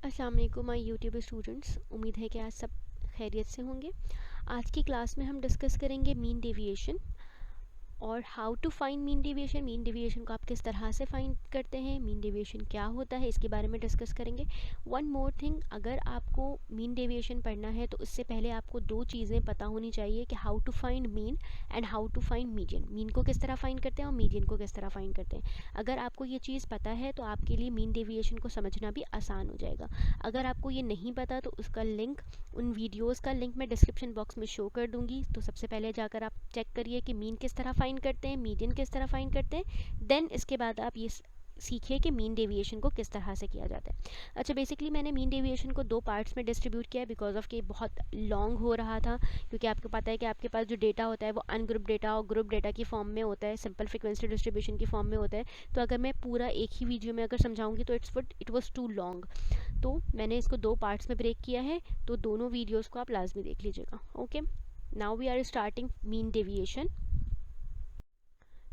अस्सलाम वालेकुम my YouTube students. उम्मीद है कि आज सब खैरियत से होंगे। आज की क्लास में हम डिस्कस करेंगे मीन डेविएशन और how to find mean deviation. Mean deviation को आप किस तरह से फाइंड करते हैं, मीन डेविएशन क्या होता है, इसके बारे में डिस्कस करेंगे। वन मोर थिंग, अगर आपको मीन डेविएशन पढ़ना है तो उससे पहले आपको दो चीज़ें पता होनी चाहिए कि how to find mean and how to find median. Mean को किस तरह फाइंड करते हैं और मीडियन को किस तरह फाइंड करते हैं। अगर आपको ये चीज़ पता है तो आपके लिए मीन डेविएशन को समझना भी आसान हो जाएगा। अगर आपको ये नहीं पता तो उसका लिंक, उन वीडियोज़ का लिंक मैं डिस्क्रिप्शन बॉक्स में शो कर दूँगी। तो सबसे पहले जाकर आप चेक करिए कि मीन किस तरह फाइंड करते हैं, मीडियन किस तरह फाइंड करते हैं। देन इसके बाद आप ये सीखिए कि मीन डेविएशन को किस तरह से किया जाता है। अच्छा, बेसिकली मैंने मीन डेविएशन को दो पार्ट्स में डिस्ट्रीब्यूट किया है बिकॉज ऑफ कि बहुत लॉन्ग हो रहा था, क्योंकि आपको पता है कि आपके पास जो डेटा होता है वो अनग्रुप डेटा और ग्रुप डेटा की फॉर्म में होता है, सिंपल फ्रीक्वेंसी डिस्ट्रीब्यूशन की फॉर्म में होता है। तो अगर मैं पूरा एक ही वीडियो में अगर समझाऊंगी तो इट वॉज टू लॉन्ग, तो मैंने इसको दो पार्ट्स में ब्रेक किया है। तो दोनों वीडियोज़ को आप लाजमी देख लीजिएगा। Okay, now we are starting mean deviation.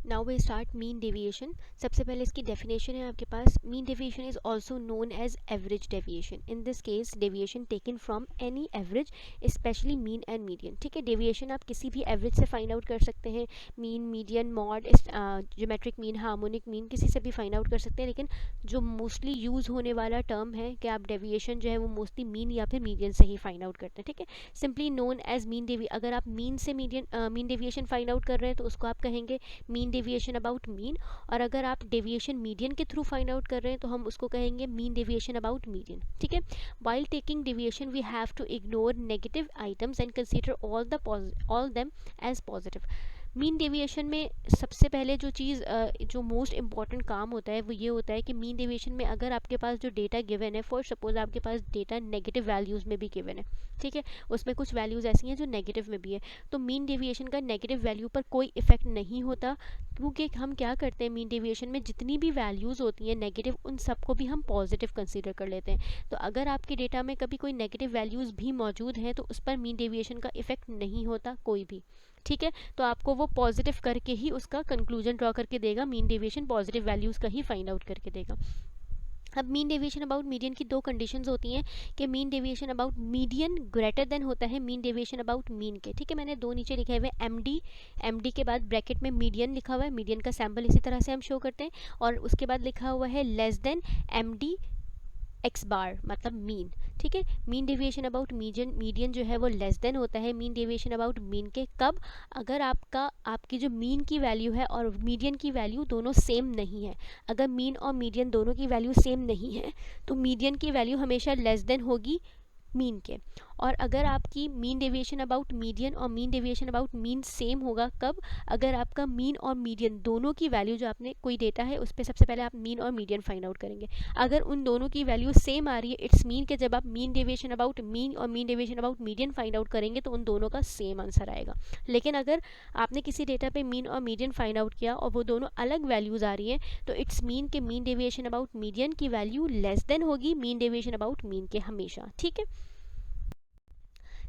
Now we start mean deviation. सबसे पहले इसकी डेफिनेशन है आपके पास। Mean deviation is also known as average deviation. In this case deviation taken from any average, specially mean and median. ठीक है, deviation आप किसी भी एवरेज से फाइंड आउट कर सकते हैं। Mean, median, mod, geometric mean, harmonic mean, किसी से भी फाइंड आउट कर सकते हैं। लेकिन जो मोस्टली यूज़ होने वाला टर्म है कि आप डेविएशन जो है वो मोस्टली मीन या फिर मीडियन से ही फाइंड आउट करते हैं। ठीक है, simply known as mean dev. अगर आप मीन से मीन डेविएशन फाइंड आउट कर रहे हैं तो उसको आप कहेंगे मीन डेविएशन अबाउट मीन। और अगर आप डेविएशन मीडियन के थ्रू फाइंड आउट कर रहे हैं तो हम उसको कहेंगे मीन डेविएशन अबाउट मीडियन। ठीक है, while taking deviation we have to ignore negative items and consider all them as positive. Mean deviation में सबसे पहले जो चीज़ जो मोस्ट इंपॉर्टेंट काम होता है वो ये होता है कि मीन डेविएशन में अगर आपके पास जो डेटा गिवन है, फॉर सपोज आपके पास डेटा नेगेटिव वैल्यूज़ में भी गिवन है, ठीक है, उसमें कुछ वैल्यूज़ ऐसी हैं जो नेगेटिव में भी है, तो मीन डेविएशन का नेगेटिव वैल्यू पर कोई इफेक्ट नहीं होता। क्योंकि हम क्या करते हैं, मीन डेविएशन में जितनी भी वैल्यूज़ होती हैं नेगेटिव, उन सबको भी हम पॉजिटिव कंसीडर कर लेते हैं। तो अगर आपके डेटा में कभी कोई नेगेटिव वैल्यूज़ भी मौजूद हैं तो उस पर मीन डेविएशन का इफेक्ट नहीं होता कोई भी। ठीक है, तो आपको वो पॉजिटिव करके ही उसका कंक्लूजन ड्रॉ करके देगा। मीन डेविएशन पॉजिटिव वैल्यूज़ का ही फाइंड आउट करके देगा। अब मीन डेविएशन अबाउट मीडियन की दो कंडीशंस होती हैं कि mean deviation about median greater than होता है मीन डेविएशन अबाउट मीन के। ठीक है, मैंने दो नीचे लिखे हुए एमडी के बाद ब्रैकेट में मीडियन लिखा हुआ है, मीडियन का सैम्पल इसी तरह से हम शो करते हैं। और उसके बाद लिखा हुआ है लेस देन एमडी एक्स बार, मतलब मीन। ठीक है, मीन डेविएशन अबाउट मीडियन जो है वो लेस देन होता है मीन डेविएशन अबाउट मीन के। कब? अगर आपकी जो मीन की वैल्यू है और मीडियन की वैल्यू दोनों सेम नहीं है। अगर मीन और मीडियन दोनों की वैल्यू सेम नहीं है तो मीडियन की वैल्यू हमेशा लेस देन होगी मीन के। और अगर आपकी मीन डेविएशन अबाउट मीडियन और mean deviation about mean same होगा। कब? अगर आपका मीन और मीडियन दोनों की वैल्यू, जो आपने कोई डेटा है उस पर सबसे पहले आप मीन और मीडियन फाइंड आउट करेंगे, अगर उन दोनों की वैल्यू सेम आ रही है, इट्स मीन के जब आप मीन डेविएशन अबाउट मीन और mean deviation about median find out करेंगे तो उन दोनों का सेम आंसर आएगा। लेकिन अगर आपने किसी डेटा पे मीन और मीडियन फाइंड आउट किया और वो दोनों अलग वैल्यूज़ आ रही हैं तो इट्स मीन के मीन डेविएशन अबाउट मीडियन की वैल्यू लेस देन होगी मीन डेविएशन अबाउट मीन के हमेशा। ठीक है,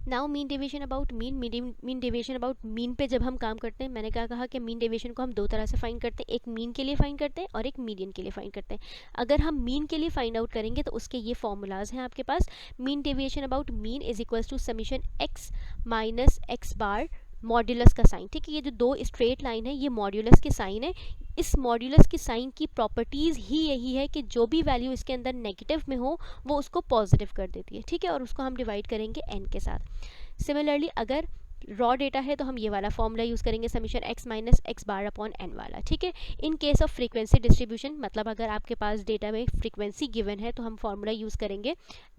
now mean deviation about mean deviation about mean पे जब हम काम करते हैं, मैंने क्या कहा कि मीन डेविएशन को हम दो तरह से फाइंड करते हैं, एक मीन के लिए फाइंड करते हैं और एक मीडियन के लिए फाइंड करते हैं। अगर हम मीन के लिए फाइंड आउट करेंगे तो उसके ये फॉर्मूलाज हैं आपके पास। Mean deviation about mean is equals to summation x minus x bar modulus का साइन। ठीक है, ये जो दो स्ट्रेट लाइन है ये मॉड्यूलस के साइन है। इस मॉड्यूलस की साइन की प्रॉपर्टीज़ ही यही है कि जो भी वैल्यू इसके अंदर नेगेटिव में हो वो उसको पॉजिटिव कर देती है। ठीक है, और उसको हम डिवाइड करेंगे n के साथ। सिमिलरली अगर रॉ डेटा है तो हम ये वाला फॉर्मूला यूज़ करेंगे, summation x minus x bar upon N वाला। ठीक है, in case of frequency distribution, मतलब अगर आपके पास डेटा में फ्रीक्वेंसी गिवन है तो हम फॉर्मूला यूज़ करेंगे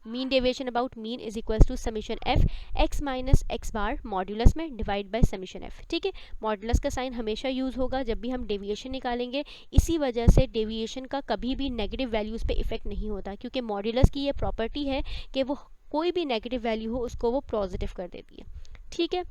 mean deviation about mean is equals to summation F x minus x bar modulus में डिवाइड बाय समीशन एफ। ठीक है, मॉड्यूलस का साइन हमेशा यूज़ होगा जब भी हम डेविएशन निकालेंगे। इसी वजह से डेविएशन का कभी भी नेगेटिव वैल्यूज़ पे इफेक्ट नहीं होता, क्योंकि मॉड्यूलस की ये प्रॉपर्टी है कि वो कोई भी नेगेटिव वैल्यू हो उसको वो पॉजिटिव कर देती है। ठीक है,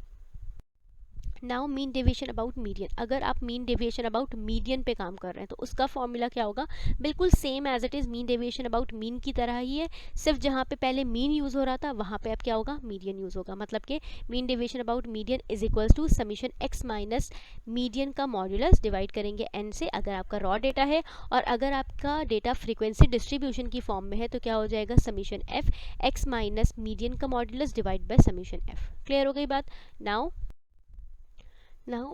now mean deviation about median, अगर आप मीन डेविएशन अबाउट मीडियन पे काम कर रहे हैं तो उसका फॉर्मूला क्या होगा, बिल्कुल same as it is mean deviation about mean की तरह ही है, सिर्फ जहाँ पे पहले मीन यूज़ हो रहा था वहाँ पे अब क्या होगा, मीडियन यूज़ होगा। मतलब कि mean deviation about median is equals to summation x minus median का मॉड्यूलस डिवाइड करेंगे एन से, अगर आपका रॉ डेटा है, और अगर आपका डेटा फ्रीक्वेंसी डिस्ट्रीब्यूशन की फॉर्म में है तो क्या हो जाएगा, summation F x minus median का modulus divide by summation f. Clear हो गई बात। नाउ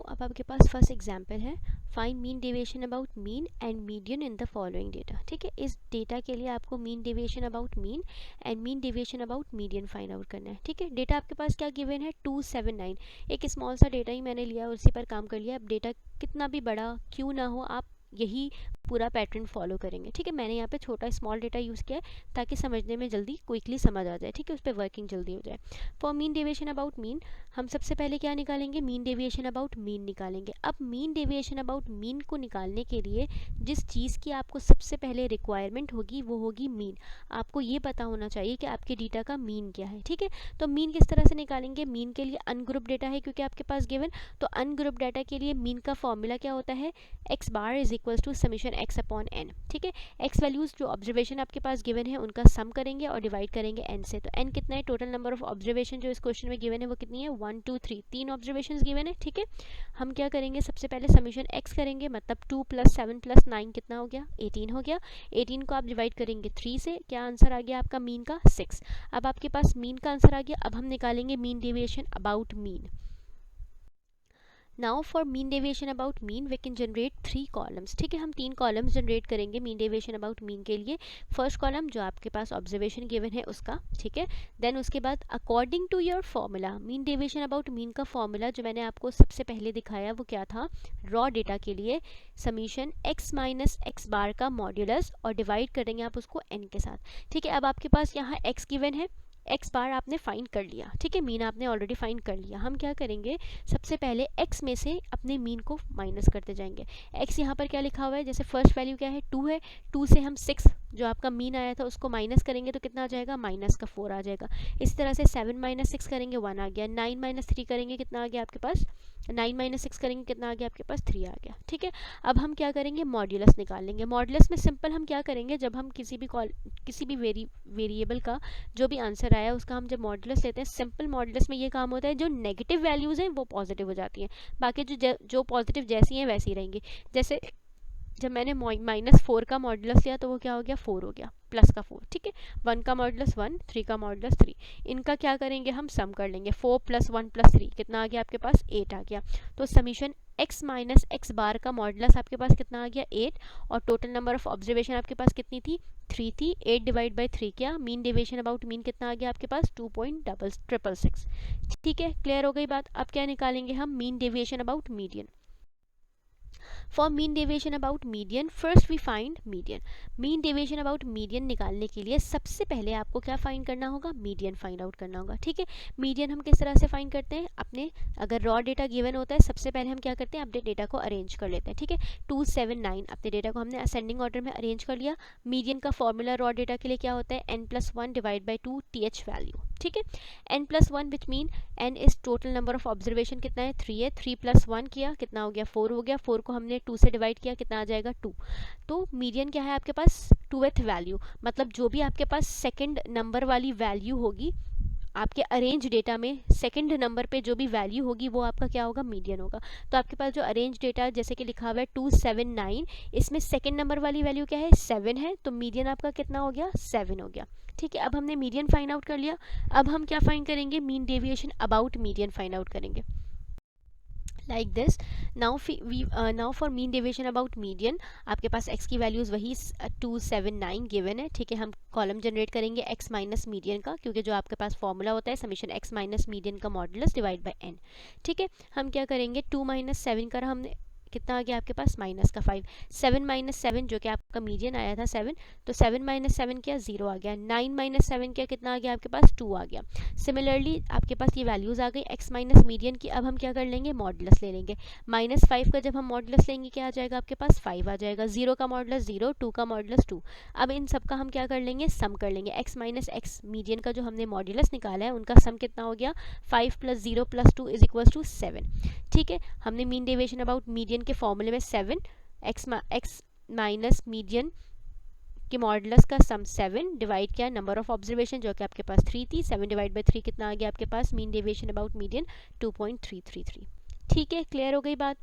अब आपके पास फर्स्ट एग्जाम्पल है, find mean deviation about mean and median in the following data. ठीक है, इस डेटा के लिए आपको mean deviation about mean and mean deviation about median find out करना है। ठीक है, डेटा आपके पास क्या गिवन है, 279। एक स्मॉल सा डेटा ही मैंने लिया और उसी पर काम कर लिया। अब डेटा कितना भी बड़ा क्यों ना हो, आप यही पूरा पैटर्न फॉलो करेंगे। ठीक है, मैंने यहाँ पे छोटा स्मॉल डेटा यूज़ किया है ताकि समझने में जल्दी क्विकली समझ आ जाए। ठीक है, उस पर वर्किंग जल्दी हो जाए। For mean deviation about mean हम सबसे पहले क्या निकालेंगे, मीन डेविएशन अबाउट मीन निकालेंगे। अब मीन डेविएशन अबाउट मीन को निकालने के लिए जिस चीज़ की आपको सबसे पहले रिक्वायरमेंट होगी वो होगी मीन। आपको ये पता होना चाहिए कि आपके डेटा का मीन क्या है। ठीक है, तो मीन किस तरह से निकालेंगे, मीन के लिए अनग्रुप डेटा है क्योंकि आपके पास गिवन, तो अनग्रुप डाटा के लिए मीन का फॉर्मूला क्या होता है, X bar is equals to summation X upon N. ठीक है, एक्स वैल्यूज जो ऑब्जर्वेशन आपके पास गिवन है उनका सम करेंगे और डिवाइड करेंगे एन से। तो एन कितना है, टोटल नंबर ऑफ ऑब्जर्वेशन जो इस क्वेश्चन में गिवन है वो कितनी है, 1 2 3, 3 ऑब्जर्वेशन गिवन है। ठीक है, हम क्या करेंगे, सबसे पहले समीशन एक्स करेंगे, मतलब 2 + 7 + 9 कितना हो गया, 18 हो गया। 18 को आप डिवाइड करेंगे 3 से, क्या आंसर आ गया आपका मीन का, 6। अब आपके पास मीन का आंसर आ गया। अब हम निकालेंगे mean deviation about mean. Now for mean deviation about mean we can generate 3 columns. ठीक है, हम 3 कॉलम्स जनरेट करेंगे मीन डेविएशन अबाउट मीन के लिए। फर्स्ट कॉलम जो आपके पास ऑब्जर्वेशन गिवन है उसका, ठीक है। देन उसके बाद according to your formula, mean deviation about mean का फॉर्मूला जो मैंने आपको सबसे पहले दिखाया वो क्या था, रॉ डेटा के लिए समीशन एक्स माइनस एक्स बार का मॉड्यूलस, और डिवाइड करेंगे आप उसको एन के साथ। ठीक है, अब आपके पास यहाँ एक्स गिवन है, एक्स बार आपने फाइंड कर लिया। ठीक है, मीन आपने ऑलरेडी फाइंड कर लिया। हम क्या करेंगे, सबसे पहले एक्स में से अपने मीन को माइनस करते जाएंगे। एक्स यहाँ पर क्या लिखा हुआ है, जैसे फर्स्ट वैल्यू क्या है 2 है, 2 से हम 6 जो आपका मीन आया था उसको माइनस करेंगे तो कितना आ जाएगा, माइनस का 4 आ जाएगा। इस तरह से 7 - 6 करेंगे 1 आ गया, 9 - 3 करेंगे कितना आ गया आपके पास, 9 - 6 करेंगे कितना आ गया आपके पास, 3 आ गया। ठीक है, अब हम क्या करेंगे, मॉड्यूलस निकाल लेंगे। मॉड्यूलस में सिंपल हम क्या करेंगे, जब हम किसी भी वेरिएबल का जो भी आंसर आया उसका हम जब मॉड्यूलस लेते हैं, सिंपल मॉड्यूलस में ये काम होता है, जो नेगेटिव वैल्यूज़ हैं वो पॉजिटिव हो जाती हैं, बाकी जो पॉजिटिव जैसी हैं वैसी रहेंगी। जैसे जब मैंने -4 का मॉड्यूलस लिया तो वो क्या हो गया, 4 हो गया, प्लस का 4। ठीक है, 1 का मॉड्यूलस 1, 3 का मॉड्यूलस 3, इनका क्या करेंगे, हम सम कर लेंगे। 4 + 1 + 3 कितना आ गया आपके पास, 8 आ गया। तो समीशन एक्स माइनस एक्स बार का मॉड्यूलस आपके पास कितना आ गया, 8, और टोटल नंबर ऑफ ऑब्जर्वेशन आपके पास कितनी थी, 3 थी। 8 डिवाइड बाई 3 क्या, मीन डेविएशन अबाउट मीन कितना आ गया आपके पास, 2.666। ठीक है, क्लियर हो गई बात। अब क्या निकालेंगे हम, mean deviation about median. For mean deviation about median first we find median. Mean deviation about median निकालने के लिए सबसे पहले आपको क्या फाइंड करना होगा, मीडियन फाइंड आउट करना होगा। ठीक है, मीडियन हम किस तरह से फाइंड करते हैं, अपने अगर रॉ डेटा गिवन होता है सबसे पहले हम क्या करते हैं, अपने डेटा को अरेंज कर लेते हैं। ठीक है, 2 7 9 अपने डेटा को हमने असेंडिंग ऑर्डर में अरेंज कर लिया। मीडियन का फॉर्मूला रॉ डेटा के लिए क्या होता है, n+1 divide by 2 th value. ठीक है, n+1 which mean n is total number of observation कितना है, 3 है, 3 + 1 किया कितना हो गया, 4 हो गया। 4 को हमने 2 से डिवाइड किया कितना आ जाएगा, 2। तो मीडियन क्या है आपके पास, 2th वैल्यू, मतलब जो भी आपके पास सेकंड नंबर वाली वैल्यू होगी आपके अरेंज डेटा में, सेकंड नंबर पे जो भी वैल्यू होगी वो आपका क्या होगा, मीडियन होगा। तो आपके पास जो अरेंज डेटा जैसे कि लिखा हुआ है 279, इसमें सेकंड नंबर वाली वैल्यू क्या है, 7 है, तो मीडियन आपका कितना हो गया, 7 हो गया। ठीक है, अब हमने मीडियन फाइंड आउट कर लिया। अब हम क्या फाइंड करेंगे, mean deviation about median find out करेंगे like this. Now for mean deviation about median आपके पास x की वैल्यूज़ वही 279 गिवन है। ठीक है, हम कॉलम जनरेट करेंगे x माइनस मीडियन का, क्योंकि जो आपके पास फॉर्मूला होता है समीशन x माइनस मीडियन का मॉड्यूलस डिवाइड बाय n। ठीक है, हम क्या करेंगे, 2 - 7 कर हमने कितना आ गया आपके पास माइनस का 5, 7 माइनस 7 जो कि आपका मीडियन आया था 7, तो 7 माइनस 7 क्या 0 आ गया, 9 माइनस 7 क्या कितना आ गया आपके पास 2 आ गया। सिमिलरली आपके पास ये वैल्यूज़ आ गई x माइनस मीडियन की। अब हम क्या कर लेंगे मॉडुलस ले लेंगे, -5 का जब हम मॉडुलस लेंगे क्या आ जाएगा आपके पास 5 आ जाएगा, 0 का मॉडुलस 0, 2 का मॉडुलस 2। अब इन सब का हम क्या कर लेंगे सम कर लेंगे, x माइनस x मीडियन का जो हमने मॉडुलस निकाला है उनका सम कितना हो गया 5 + 0 + 2 इज इक्वल टू 7। ठीक है, हमने मीन डेविएशन अबाउट मीडियन के फॉर्मूले में 7 x माइनस मीडियन के मॉडुलस का सम 7 डिवाइड किया नंबर ऑफ ऑब्जर्वेशन जो कि आपके पास 3 थी, 7 डिवाइड बाई 3 कितना आ गया आपके पास मीन डेविएशन अबाउट मीडियन 2.333। ठीक है, क्लियर हो गई बात।